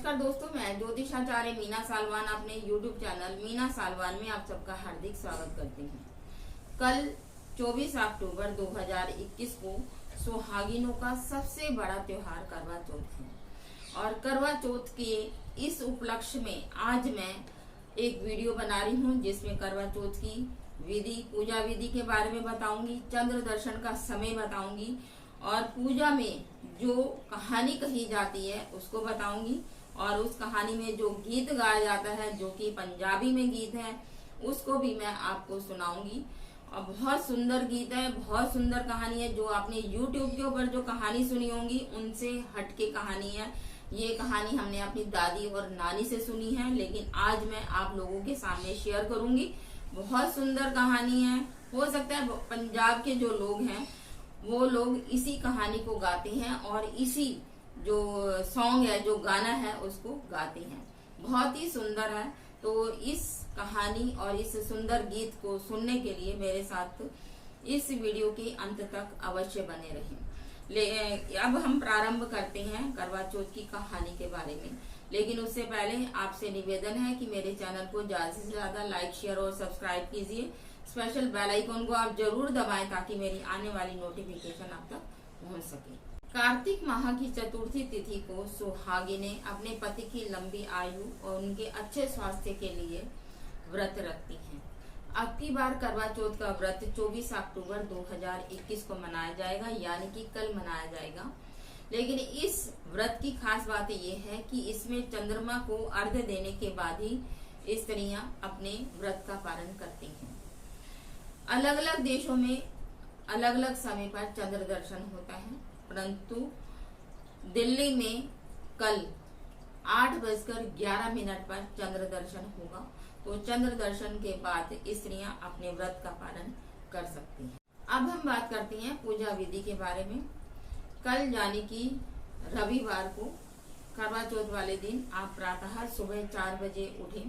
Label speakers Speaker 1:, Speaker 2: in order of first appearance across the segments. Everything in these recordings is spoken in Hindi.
Speaker 1: नमस्कार दोस्तों, मैं ज्योतिषाचार्य मीना सालवान अपने YouTube चैनल मीना सालवान में आप सबका हार्दिक स्वागत करती हूँ। कल 24 अक्टूबर 2021 को सुहागिनों का सबसे बड़ा त्योहार करवा चौथ है और करवा चौथ के इस उपलक्ष्य में आज मैं एक वीडियो बना रही हूँ जिसमें करवा चौथ की विधि, पूजा विधि के बारे में बताऊंगी, चंद्र दर्शन का समय बताऊंगी और पूजा में जो कहानी कही जाती है उसको बताऊंगी और उस कहानी में जो गीत गाया जाता है जो कि पंजाबी में गीत है उसको भी मैं आपको सुनाऊंगी। और बहुत सुंदर गीत है, बहुत सुंदर कहानी है। जो आपने YouTube के ऊपर जो कहानी सुनी होंगी उनसे हटके कहानी है। ये कहानी हमने अपनी दादी और नानी से सुनी है, लेकिन आज मैं आप लोगों के सामने शेयर करूंगी। बहुत सुंदर कहानी है। हो सकता है पंजाब के जो लोग हैं वो लोग इसी कहानी को गाते हैं और इसी जो सॉन्ग है, जो गाना है, उसको गाते हैं। बहुत ही सुंदर है। तो इस कहानी और इस सुंदर गीत को सुनने के लिए मेरे साथ इस वीडियो के अंत तक अवश्य बने रहें। अब हम प्रारंभ करते हैं करवा चौथ की कहानी के बारे में, लेकिन उससे पहले आपसे निवेदन है कि मेरे चैनल को ज्यादा से ज्यादा लाइक, शेयर और सब्सक्राइब कीजिए। स्पेशल बेल आइकन को आप जरूर दबाएं ताकि मेरी आने वाली नोटिफिकेशन आप तक पहुंच सके। कार्तिक माह की चतुर्थी तिथि को सुहागिनें अपने पति की लंबी आयु और उनके अच्छे स्वास्थ्य के लिए व्रत रखती हैं। अब की बार करवा चौथ का व्रत 24 अक्टूबर 2021 को मनाया जाएगा, यानी कि कल मनाया जाएगा। लेकिन इस व्रत की खास बात यह है कि इसमें चंद्रमा को अर्घ्य देने के बाद ही स्त्रियां अपने व्रत का पालन करती हैं। अलग अलग देशों में अलग अलग समय पर चंद्र दर्शन होता है, परंतु दिल्ली में कल 8:11 पर चंद्र दर्शन होगा। तो चंद्र दर्शन के बाद स्त्रियां अपने व्रत का पालन कर सकती हैं। अब हम बात करते हैं पूजा विधि के बारे में। कल यानी कि रविवार को करवा चौथ वाले दिन आप प्रातः सुबह 4 बजे उठें,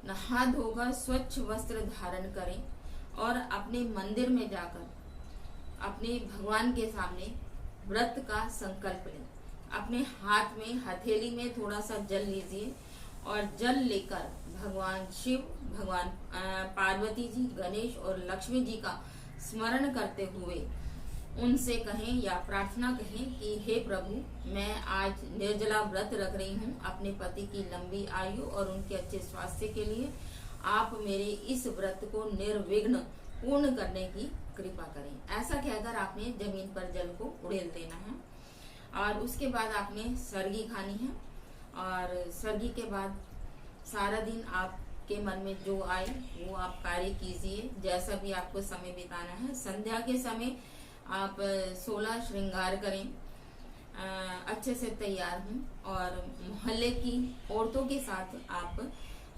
Speaker 1: नहा धोकर स्वच्छ वस्त्र धारण करें और अपने मंदिर में जाकर अपने भगवान के सामने व्रत का संकल्प लें। अपने हाथ में हथेली में थोड़ा सा जल लीजिए और जल लेकर भगवान शिव, भगवान पार्वती जी, गणेश और लक्ष्मी जी का स्मरण करते हुए उनसे कहें या प्रार्थना कहें कि हे प्रभु, मैं आज निर्जला व्रत रख रही हूँ अपने पति की लंबी आयु और उनके अच्छे स्वास्थ्य के लिए। आप मेरे इस व्रत को निर्विघ्न पूर्ण करने की कृपा करें। ऐसा कहकर आपने जमीन पर जल को उड़ेल देना है और उसके बाद आपने सरगी खानी है। और सरगी के बाद सारा दिन आपके मन में जो आए वो आप कार्य कीजिए, जैसा भी आपको समय बिताना है। संध्या के समय आप 16 श्रृंगार करें, अच्छे से तैयार हों और मोहल्ले की औरतों के साथ आप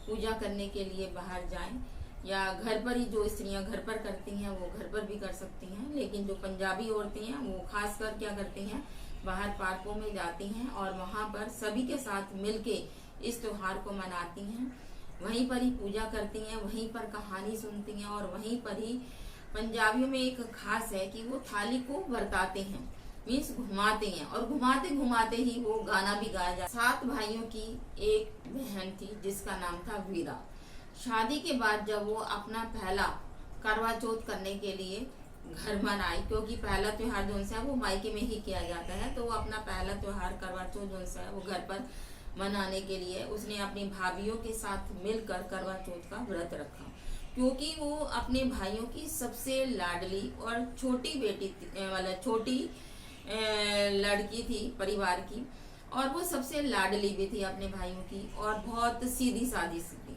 Speaker 1: पूजा करने के लिए बाहर जाएं, या घर पर ही जो स्त्रियां घर पर करती हैं वो घर पर भी कर सकती हैं। लेकिन जो पंजाबी औरतें हैं वो खासकर क्या करती हैं, बाहर पार्कों में जाती हैं और वहां पर सभी के साथ मिलके इस त्योहार को मनाती हैं। वहीं पर ही पूजा करती हैं, वहीं पर कहानी सुनती हैं और वहीं पर ही पंजाबियों में एक खास है कि वो थाली को बरताते हैं, मीन्स घुमाते हैं और घुमाते घुमाते ही वो गाना भी गाया जाता है। 7 भाइयों की एक बहन थी जिसका नाम था वीरा। शादी के बाद जब वो अपना पहला करवा चौथ करने के लिए घर मन आई, क्योंकि पहला त्योहार जो है वो मायके में ही किया जाता है, तो वो अपना पहला त्योहार करवा चौथ जो है वो घर पर मनाने के लिए उसने अपनी भाभीियों के साथ मिलकर करवा चौथ का व्रत रखा। क्योंकि वो अपने भाइयों की सबसे लाडली और छोटी बेटी मतलब छोटी लड़की थी परिवार की, और वो सबसे लाडली भी थी अपने भाइयों की और बहुत सीधी सादी सी थी।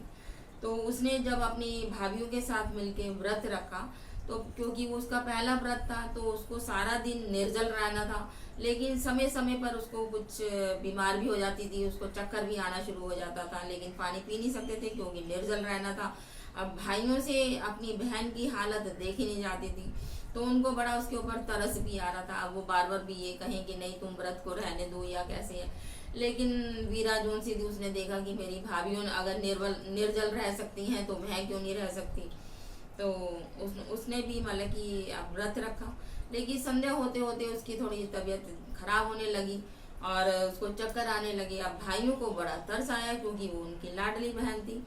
Speaker 1: तो उसने जब अपनी भाभीियों के साथ मिलके व्रत रखा, तो क्योंकि वो उसका पहला व्रत था तो उसको सारा दिन निर्जल रहना था। लेकिन समय समय पर उसको कुछ बीमार भी हो जाती थी, उसको चक्कर भी आना शुरू हो जाता था, लेकिन पानी पी नहीं सकते थे क्योंकि निर्जल रहना था। अब भाइयों से अपनी बहन की हालत देखी नहीं जाती थी, तो उनको बड़ा उसके ऊपर तरस भी आ रहा था। अब वो बार बार भी ये कहें कि नहीं तुम व्रत को रहने दो या कैसे है। लेकिन वीरा जोन सी थी, उसने देखा कि मेरी भाभीयों अगर निर्जल रह सकती हैं तो मैं क्यों नहीं रह सकती। तो उसने भी मतलब कि व्रत रखा। लेकिन संध्या होते होते उसकी थोड़ी तबीयत खराब होने लगी और उसको चक्कर आने लगे। अब भाइयों को बड़ा तरस आया क्योंकि वो उनकी लाडली बहन थी।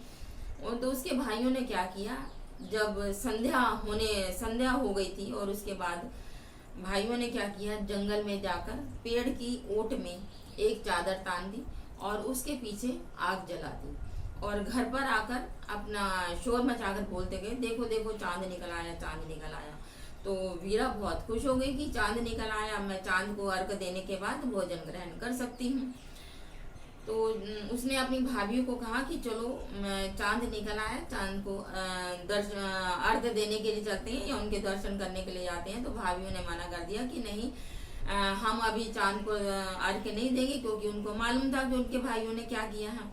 Speaker 1: और तो उसके भाइयों ने क्या किया, जब संध्या हो गई थी और उसके बाद भाइयों ने क्या किया, जंगल में जाकर पेड़ की ओट में एक चादर तान दी और उसके पीछे आग जला दी और घर पर आकर अपना शोर मचाकर बोलते गए, देखो देखो चांद निकल आया, चांद निकल आया। तो वीरा बहुत खुश हो गई कि चांद निकल आया, मैं चांद को अर्घ देने के बाद भोजन ग्रहण कर सकती हूँ। तो उसने अपनी भाभीियों को कहा कि चलो चांद निकल आया, चांद को अर्घ देने के लिए चलते हैं या उनके दर्शन करने के लिए जाते हैं। तो भाभीियों ने मना कर दिया कि नहीं, हम अभी चांद को अर्घ नहीं देंगे, क्योंकि उनको मालूम था कि उनके भाइयों ने क्या किया है।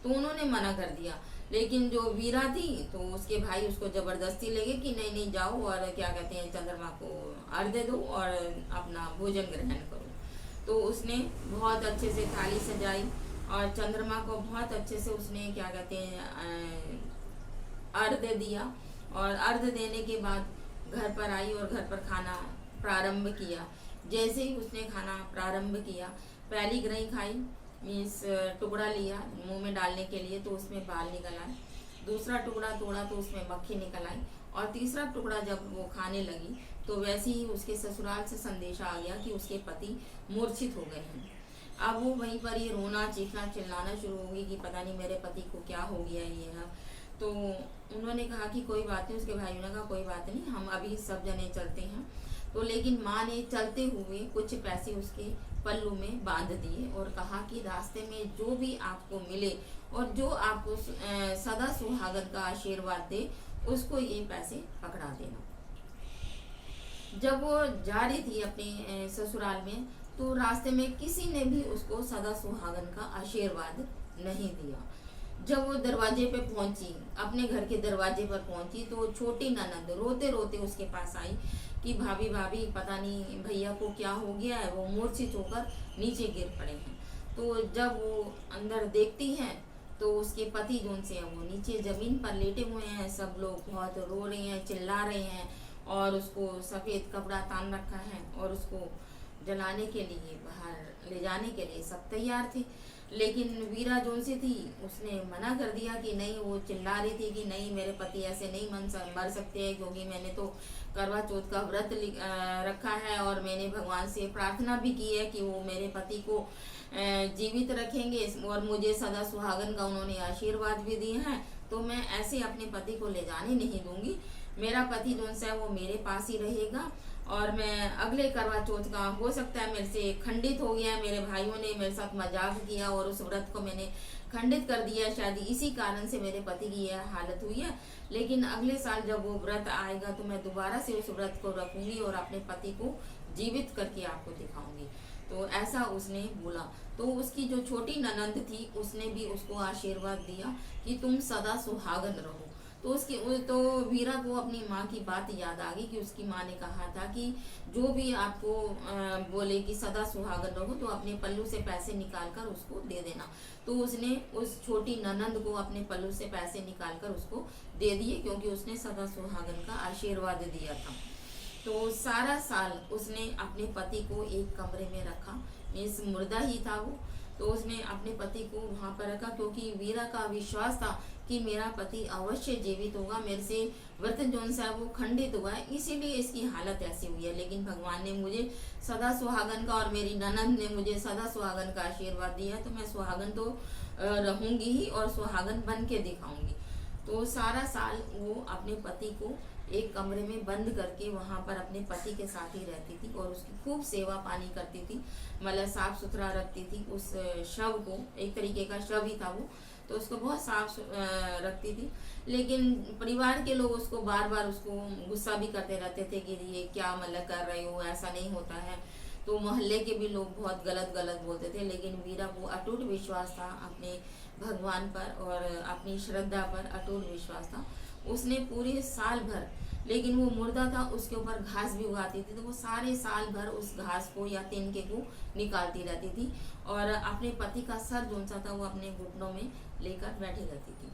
Speaker 1: तो उन्होंने मना कर दिया। लेकिन जो वीरा थी तो उसके भाई उसको जबरदस्ती ले गए कि नहीं नहीं जाओ और क्या कहते हैं चंद्रमा को अर्घ दो और अपना भोजन ग्रहण करो। तो उसने बहुत अच्छे से थाली सजाई और चंद्रमा को बहुत अच्छे से उसने क्या कहते हैं अर्घ दिया। और अर्घ देने के बाद घर पर आई और घर पर खाना प्रारंभ किया। जैसे ही उसने खाना प्रारंभ किया, पहली ग्रही खाई, मीन्स टुकड़ा लिया मुंह में डालने के लिए तो उसमें बाल निकल आए। दूसरा टुकड़ा तोड़ा तो उसमें मक्खी निकल आई। और तीसरा टुकड़ा जब वो खाने लगी तो वैसे ही उसके ससुराल से संदेशा आ गया कि उसके पति मूर्छित हो गए हैं। अब वो वहीं पर ये रोना चीखना चिल्लाना शुरू हो गई कि पता नहीं मेरे पति को क्या हो गया ये है। तो उन्होंने कहा कि कोई बात नहीं, उसके भाइयों ने कहा कोई बात नहीं, हम अभी सब जने चलते हैं। तो लेकिन माँ ने चलते हुए कुछ पैसे उसके पल्लू में बांध दिए और कहा कि रास्ते में जो भी आपको मिले और जो आपको सदा सुहागन का आशीर्वाद दे उसको ये पैसे पकड़ा देना। जब वो जा रही थी अपने ससुराल में तो रास्ते में किसी ने भी उसको सदा सुहागन का आशीर्वाद नहीं दिया। जब वो दरवाजे पे पहुंची, अपने घर के दरवाजे पर पहुंची, तो छोटी ननद रोते रोते उसके पास आई कि भाभी भाभी पता नहीं भैया को क्या हो गया है, वो मूर्छित होकर नीचे गिर पड़े हैं। तो जब वो अंदर देखती है तो उसके पति जोन से वो नीचे जमीन पर लेटे हुए हैं। सब लोग बहुत रो रहे हैं, चिल्ला रहे हैं और उसको सफेद कपड़ा तान रखा है और उसको जलाने के लिए बाहर ले जाने के लिए सब तैयार थे। लेकिन वीरा जोन सी थी, उसने मना कर दिया कि नहीं, वो चिल्ला रही थी कि नहीं मेरे पति ऐसे नहीं मर सकते हैं, क्योंकि मैंने तो करवा चौथ का व्रत रखा है और मैंने भगवान से प्रार्थना भी की है कि वो मेरे पति को जीवित रखेंगे और मुझे सदा सुहागन का उन्होंने आशीर्वाद भी दिए हैं। तो मैं ऐसे अपने पति को ले जाने नहीं दूंगी। मेरा पति जोन सा है वो मेरे पास ही रहेगा और मैं अगले करवा चौथ का हो सकता है मेरे से खंडित हो गया है, मेरे भाइयों ने मेरे साथ मजाक किया और उस व्रत को मैंने खंडित कर दिया, शायद इसी कारण से मेरे पति की यह हालत हुई है। लेकिन अगले साल जब वो व्रत आएगा तो मैं दोबारा से उस व्रत को रखूंगी और अपने पति को जीवित करके आपको दिखाऊंगी। तो ऐसा उसने बोला। तो उसकी जो छोटी ननंद थी उसने भी उसको आशीर्वाद दिया कि तुम सदा सुहागन रहो। तो वीरा को अपनी माँ की बात याद आ गई कि उसकी माँ ने कहा था कि जो भी आपको बोले कि सदा सुहागन रहो तो अपने पल्लू से पैसे निकाल कर उसको दे देना। तो उसने उस छोटी ननंद को अपने पल्लू से पैसे निकाल कर उसको दे दिए, क्योंकि उसने सदा सुहागन का आशीर्वाद दिया था। तो सारा साल उसने अपने पति को एक कमरे में रखा, मीन्स मुर्दा ही था वो। तो उसने अपने पति को वहां पर रखा क्योंकि वीरा का विश्वास था कि मेरा पति अवश्य जीवित होगा, मेरे से व्रत जोन सा वो खंडित हुआ है, इसीलिए इसकी हालत ऐसी हुई है। लेकिन भगवान ने मुझे सदा सुहागन का और मेरी ननंद ने मुझे सदा सुहागन का आशीर्वाद दिया, तो मैं सुहागन तो रहूंगी ही और सुहागन बन के दिखाऊंगी। तो सारा साल वो अपने पति को एक कमरे में बंद करके वहां पर अपने पति के साथ ही रहती थी और उसकी खूब सेवा पानी करती थी, मतलब साफ सुथरा रखती थी उस शव को। एक तरीके का शव ही था वो, तो उसको बहुत साफ रखती थी। लेकिन परिवार के लोग उसको बार बार उसको गुस्सा भी करते रहते थे कि ये क्या मतलब कर रहे हो, ऐसा नहीं होता है। तो मोहल्ले के भी लोग बहुत गलत बोलते थे। लेकिन वीरा को अटूट विश्वास था अपने भगवान पर और अपनी श्रद्धा पर अटूट विश्वास था। उसने पूरे साल भर, लेकिन वो मुर्दा था उसके ऊपर घास भी उगाती थी, तो वो सारे साल भर उस घास को या तिनके को निकालती रहती थी और अपने पति का सर जोन सा था वो अपने घुटनों में लेकर बैठी रहती थी।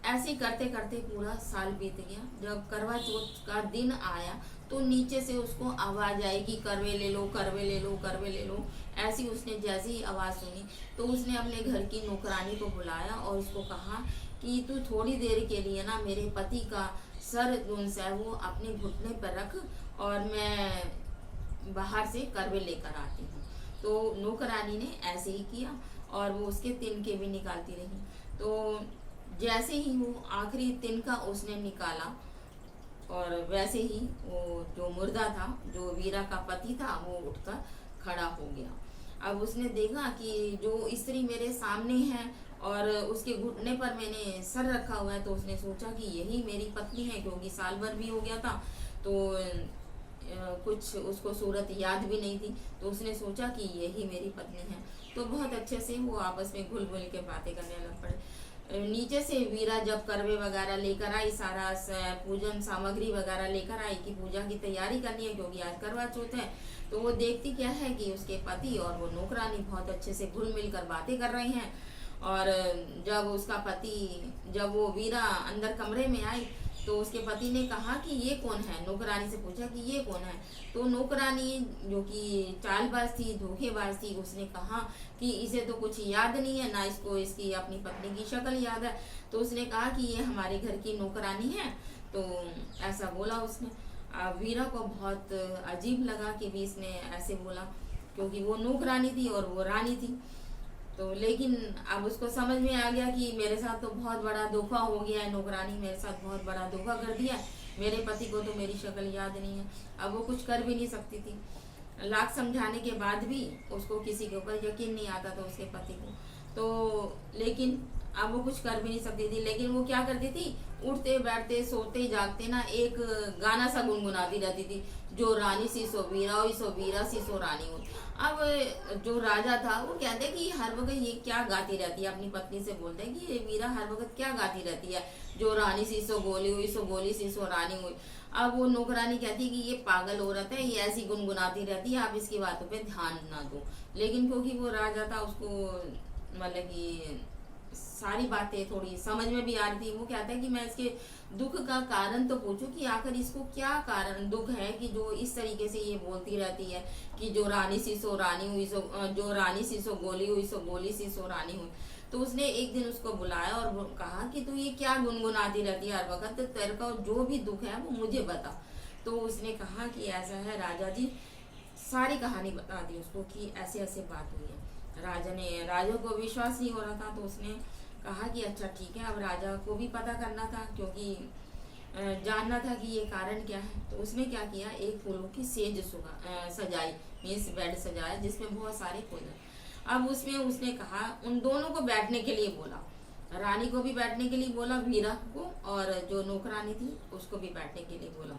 Speaker 1: ऐसे करते करते पूरा साल बीत गया। जब करवा चौथ का दिन आया तो नीचे से उसको आवाज आई कि करवे ले लो, करवे ले लो, करवे ले लो। ऐसी उसने जैसे ही आवाज सुनी तो उसने अपने घर की नौकरानी को बुलाया और उसको कहा कि तू थोड़ी देर के लिए ना मेरे पति का सर जो है वो अपने घुटने पर रख और मैं बाहर से करवे लेकर आती हूँ। तो नौकरानी ने ऐसे ही किया और वो उसके तिनके भी निकालती रही। तो जैसे ही वो आखिरी तिनका उसने निकाला और वैसे ही वो जो मुर्दा था, जो वीरा का पति था, वो उठकर खड़ा हो गया। अब उसने देखा कि जो स्त्री मेरे सामने है और उसके घुटने पर मैंने सर रखा हुआ है, तो उसने सोचा कि यही मेरी पत्नी है, क्योंकि साल भर भी हो गया था तो कुछ उसको सूरत याद भी नहीं थी। तो उसने सोचा कि यही मेरी पत्नी है। तो बहुत अच्छे से वो आपस में घुल घुल के बातें करने लग पड़े। नीचे से वीरा जब करवे वगैरह लेकर आई, सारा पूजन सामग्री वगैरह लेकर आई कि पूजा की तैयारी करनी है, क्योंकि आज करवा चौथ है। तो वो देखती क्या है कि उसके पति और वो नौकरानी बहुत अच्छे से घुल मिल कर बातें कर रही हैं। और जब उसका पति, जब वो वीरा अंदर कमरे में आई तो उसके पति ने कहा कि ये कौन है। नौकरानी से पूछा कि ये कौन है। तो नौकरानी जो कि चालबाज थी, धोखेबाज थी, उसने कहा कि इसे तो कुछ याद नहीं है, ना इसको इसकी अपनी पत्नी की शक्ल याद है। तो उसने कहा कि ये हमारे घर की नौकरानी है। तो ऐसा बोला उसने। वीरा को बहुत अजीब लगा कि भी इसने ऐसे बोला, क्योंकि वो नौकरानी थी और वो रानी थी। तो लेकिन अब उसको समझ में आ गया कि मेरे साथ तो बहुत बड़ा धोखा हो गया है, नौकरानी मेरे साथ बहुत बड़ा धोखा कर दिया है। मेरे पति को तो मेरी शक्ल याद नहीं है। अब वो कुछ कर भी नहीं सकती थी। लाख समझाने के बाद भी उसको किसी के ऊपर यकीन नहीं आता था, उसके पति को। तो लेकिन अब वो कुछ कर भी नहीं सकती थी। लेकिन वो क्या करती थी, उठते बैठते सोते जागते ना एक गाना सा गुनगुनाती रहती थी, जो रानी सी सो वीरा, सो वीरा सी सो रानी हो। अब जो राजा था वो कहते कि हर वक्त ये क्या गाती रहती है, अपनी पत्नी से बोलते हैं कि ये वीरा हर वक्त क्या गाती रहती है, जो रानी सी सो गोली हुई, सो गोली सी सो रानी हुई। अब वो नौकरानी कहती कि ये पागल औरत है, ये ऐसी गुनगुनाती रहती है, आप इसकी बातों पे ध्यान ना दो। लेकिन क्योंकि वो राजा था, उसको मतलब कि सारी बातें थोड़ी समझ में भी आ रही थी। वो कहता है कि मैं इसके दुख का कारण तो पूछूं कि आखिर इसको क्या कारण दुख है कि जो इस तरीके से ये बोलती रहती है कि जो रानी सी सो रानी हुई, सो जो रानी सी सो गोली हुई, सो गोली सी सो रानी हुई। तो उसने एक दिन उसको बुलाया और कहा कि तू ये क्या गुनगुनाती रहती है हर वक्त, तेरे का जो भी दुख है वो मुझे बता। तो उसने कहा कि ऐसा है राजा जी, सारी कहानी बता दी उसको कि ऐसे ऐसे बात हुई है। राजा को विश्वास नहीं हो रहा था। तो उसने कहा कि अच्छा ठीक है। अब राजा को भी पता करना था, क्योंकि जानना था कि ये कारण क्या है। तो उसने क्या किया, एक फूलों की सेज सजाई, मीन्स बेड सजाया जिसमें बहुत सारे फूल हैं। अब उसमें उसने कहा, उन दोनों को बैठने के लिए बोला, रानी को भी बैठने के लिए बोला, वीरा को, और जो नौकरानी थी उसको भी बैठने के लिए बोला।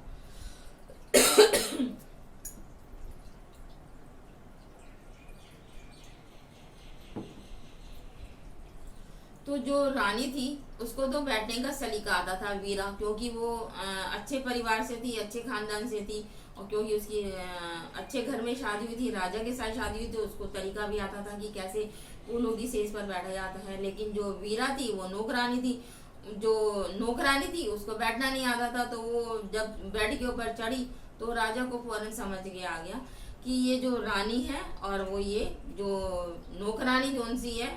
Speaker 1: तो जो रानी थी उसको तो बैठने का सलीका आता था वीरा, क्योंकि वो अच्छे परिवार से थी, अच्छे खानदान से थी, और क्योंकि उसकी अच्छे घर में शादी हुई थी, राजा के साथ शादी हुई थी, उसको तरीका भी आता था कि कैसे फूलों की सेज पर बैठा जाता है। लेकिन जो वीरा थी वो नौकरानी थी, जो नौकरानी थी उसको बैठना नहीं आता था। तो वो जब बेड के ऊपर चढ़ी तो राजा को फौरन समझ के आ गया कि ये जो रानी है और वो ये जो नौकरानी कौन सी है,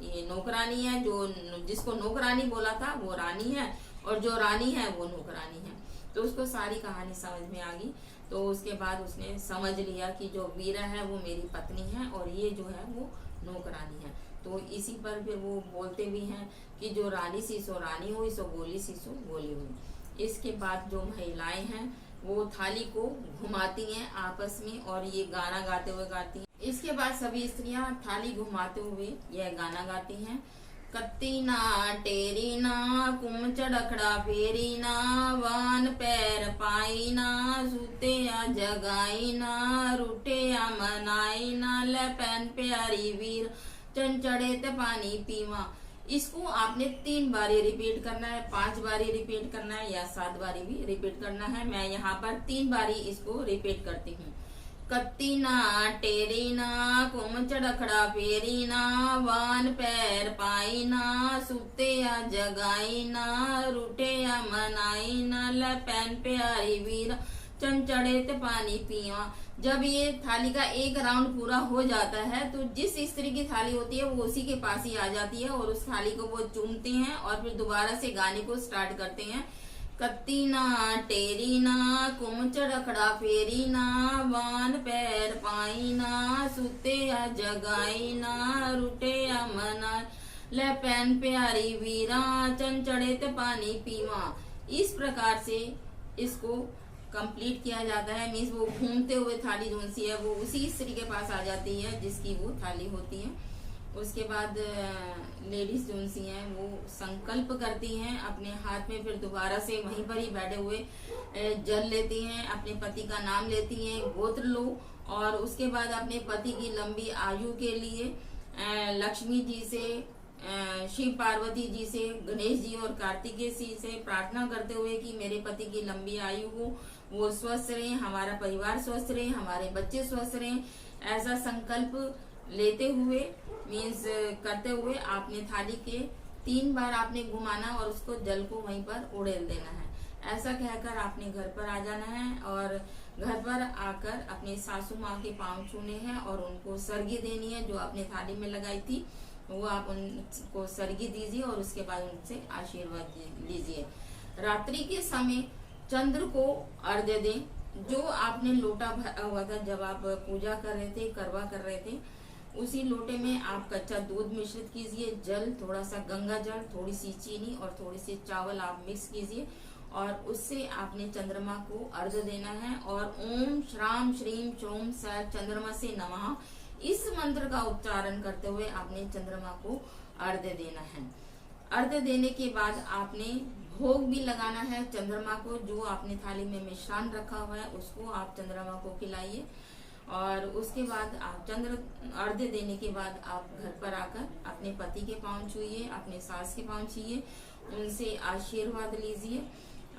Speaker 1: ये नौकरानी है। जो जिसको नौकरानी बोला था वो रानी है, और जो रानी है वो नौकरानी है। तो उसको सारी कहानी समझ में आ गई। तो उसके बाद उसने समझ लिया कि जो वीरा है वो मेरी पत्नी है और ये जो है वो नौकरानी है। तो इसी पर फिर वो बोलते भी हैं कि जो रानी सी सो रानी हुई, सो गोली सी सो गोली हुई। इसके बाद जो महिलाएं हैं वो थाली को घुमाती हैं आपस में और ये गाना गाते हुए गाती हैं। इसके बाद सभी स्त्रियां थाली घुमाते हुए यह गाना गाती हैं, कत्ती ना टेरी ना कुम चढ़खड़ा फेरी ना, वान पैर पाई ना, सूते या जगाई ना, रूटे या मनाई ना, ले पैन प्यारी वीर चन चढ़े ते पानी पीवा। इसको आपने 3 बारी रिपीट करना है, 5 बारी रिपीट करना है या 7 बारी भी रिपीट करना है। मैं यहाँ पर 3 बारी इसको रिपीट करती हूँ। कत्ती ना टेरी ना कुम चढ़खड़ा फेरी ना वान पैर पाई ना सुते या जगाई ना रूठे या मनाई ना लपैन प्यारी वीरा चंचड़े ते पानी पिया। जब ये थाली का एक राउंड पूरा हो जाता है तो जिस स्त्री की थाली होती है वो उसी के पास ही आ जाती है और उस थाली को वो चूमते हैं और फिर दोबारा से गाने को स्टार्ट करते हैं। कत्ती ना टेरी ना कुम चढ़खड़ा फेरी ना वान पैर पाई ना सुते या जगाई ना रूठे या मना ले पैन प्यारी वीरा चंचड़े ते पानी पीवा। इस प्रकार से इसको कंप्लीट किया जाता है। मीन्स वो घूमते हुए थाली जो सी है वो उसी स्त्री के पास आ जाती है जिसकी वो थाली होती है। उसके बाद लेडीज जो सी हैं वो संकल्प करती हैं, अपने हाथ में फिर दोबारा से वहीं पर ही बैठे हुए जल लेती हैं, अपने पति का नाम लेती हैं, गोत्र लो और उसके बाद अपने पति की लंबी आयु के लिए लक्ष्मी जी से, शिव पार्वती जी से, गणेश जी और कार्तिकेय जी से प्रार्थना करते हुए कि मेरे पति की लंबी आयु हो, वो स्वस्थ रहे, हमारा परिवार स्वस्थ रहे, हमारे बच्चे स्वस्थ रहे। ऐसा संकल्प लेते हुए मीन्स करते हुए आपने थाली के 3 बार आपने घुमाना और उसको जल को वहीं पर उड़ेल देना है। ऐसा कहकर आपने घर पर आ जाना है और घर पर आकर अपनी सासू माँ के पांव छूने हैं और उनको सर्गी देनी है। जो आपने थाली में लगाई थी वो आप उनको सर्गी दीजिए और उसके बाद उनसे आशीर्वाद लीजिए। रात्रि के समय चंद्र को अर्घ्य दें। जो आपने लोटा भरा हुआ था जब आप पूजा कर रहे थे, करवा कर रहे थे, उसी लोटे में आप कच्चा दूध मिश्रित कीजिए, जल, थोड़ा सा गंगा जल, थोड़ी सी चीनी और थोड़ी सी चावल आप मिक्स कीजिए और उससे आपने चंद्रमा को अर्घ्य देना है। और ओम श्राम श्रीम चोम स चंद्रमा से नमः इस मंत्र का उच्चारण करते हुए आपने चंद्रमा को अर्घ्य देना है। अर्घ्य देने के बाद आपने भोग भी लगाना है चंद्रमा को। जो आपने थाली में मिष्ठान रखा हुआ है उसको आप चंद्रमा को खिलाइए और उसके बाद आप अर्घ्य देने के बाद आप घर पर आकर अपने पति के पांव छूइए, अपने सास के पांव छूइए, उनसे आशीर्वाद लीजिए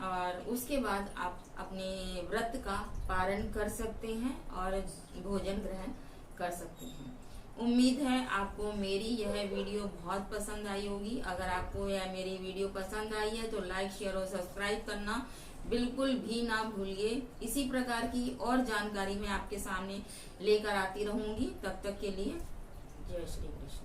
Speaker 1: और उसके बाद आप अपने व्रत का पारण कर सकते हैं और भोजन ग्रहण कर सकते हैं। उम्मीद है आपको मेरी यह वीडियो बहुत पसंद आई होगी। अगर आपको यह मेरी वीडियो पसंद आई है तो लाइक, शेयर और सब्सक्राइब करना बिल्कुल भी ना भूलिए। इसी प्रकार की और जानकारी मैं आपके सामने लेकर आती रहूंगी। तब तक के लिए जय श्री कृष्ण।